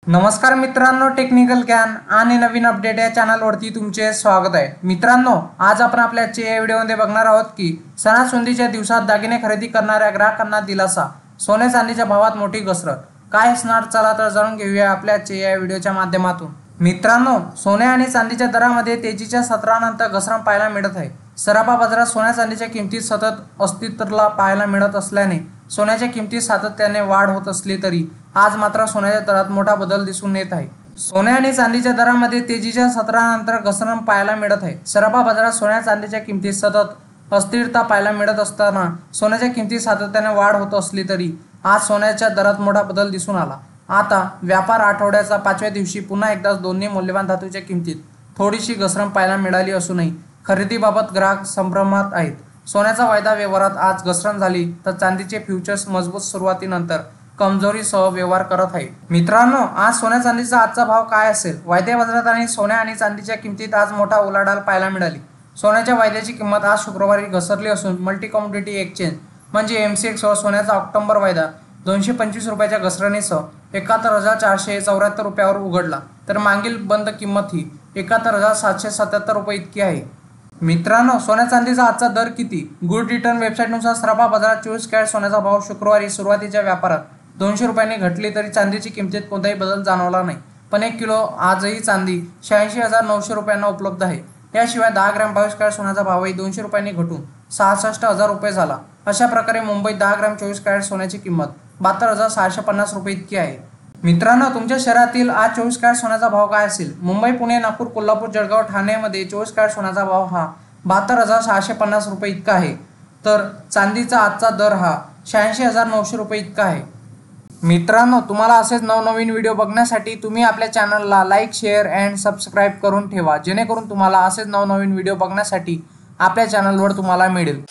नमस्कार मित्रांनो, टेक्निकल ज्ञान आणि नवीन अपडेट या चॅनलवरती तुमचे स्वागत आहे। मित्रांनो, आज आपण आपल्या या व्हिडिओमध्ये बघणार आहोत की सणासुदीच्या दिवसात दागिने खरेदी करणाऱ्या ग्राहकांना दिलासा, सोने चांदीच्या भावात मोठी घसरण काय असणार, चला तर जाणून घेऊया आपल्या या व्हिडिओच्या माध्यमातून। मित्रांनो, सोने आणि चांदीच्या दरामध्ये तेजीच्या सत्रानंतर घसरण पाहायला मिळत आहे। सराफा बाजारात सोन्या चांदीच्या किमतीत सतत अस्थिरता पाहायला मिळत असल्याने सोन्याच्या किमतीत सातत्याने वाढ होत असली तरी आज मात्र सोन्याच्या दरात मोठा बदल दिसून येत आहे। सोने आणि चांदीच्या दरामध्ये तेजीच्या सत्रानंतर घसरण पाहायला मिळत आहे। सराफा बाजारात सोन्या चांदीच्या किमतीत सतत अस्थिरता पाहायला मिळत असताना सोन्याच्या किमतीत सातत्याने वाढ होत असली तरी आज सोन्याच्या दरात मोठा बदल दिसून आला। आता व्यापार आठवड्याचा 5व्या दिवशी पुन्हा एकदा दोन्ही मौल्यवान धातूच्या किमतीत थोडीशी घसरण पाहायला मिळाली असूनही खरेदीबाबत ग्राहक संभ्रमात आहेत। सोन्याचा वायदा व्यवहारात आज घसरण झाली तर चांदीचे फ्युचर्स मजबूत सुरुवातीनंतर कमजोरीसह व्यवहार करत आहे। मित्रांनो, आज सोन्या चांदीचा आजचा भाव काय असेल? वायदे बाजारात आणि सोन्या आणि चांदीच्या किमतीत आज मोठा उलाढाल पाहायला मिळाली। सोन्याच्या वायद्याची किंमत आज शुक्रवारी घसरली असून मल्टी कमोडिटी एक्सचेंज म्हणजे MCX वर सोन्याचा ऑक्टोबर वायदा 225 रुपयाच्या घसरणीसह 71,474 रुपयावर उघडला, तर मागील बंद किंमत ही 71,777 रुपये इतकी आहे। मित्रांनो, सोन्या चांदीचा आजचा दर किती? गुड रिटर्न वेबसाईटनुसार सराफा बाजारात 24 कॅरेट सोन्याचा भाव शुक्रवारी सुरुवातीच्या व्यापारात 200 रुपयांनी घटली तरी चांदीची किमतीत कोणताही बदल जाणवला नाही। पण 1 किलो आजही चांदी 86,900 रुपयांना उपलब्ध आहे। याशिवाय 10 ग्रॅम 22 कॅरेट सोन्याचा भावही 200 रुपयांनी घटून 66,000 रुपये झाला। अशा प्रकारे मुंबईत 10 ग्रॅम 24 कॅरेट सोन्याची किंमत 72,650 रुपये इतकी आहे। मित्रांनो, तुमच्या शहरातील आज 24 कॅरेट सोन्याचा भाव काय असेल? मुंबई, पुणे, नागपूर, कोल्हापूर, जळगाव, ठाणेमध्ये 24 कॅरेट सोन्याचा भाव हा 72,650 रुपये इतका आहे, तर चांदीचा आजचा दर हा 86,900 रुपये इतका आहे। मित्रांनो, तुम्हाला असेच नवनवीन व्हिडिओ बघण्यासाठी तुम्ही आपल्या चॅनलला लाईक, शेअर अँड सबस्क्राईब करून ठेवा, जेणेकरून तुम्हाला असेच नवनवीन व्हिडिओ बघण्यासाठी आपल्या चॅनलवर तुम्हाला मिळेल।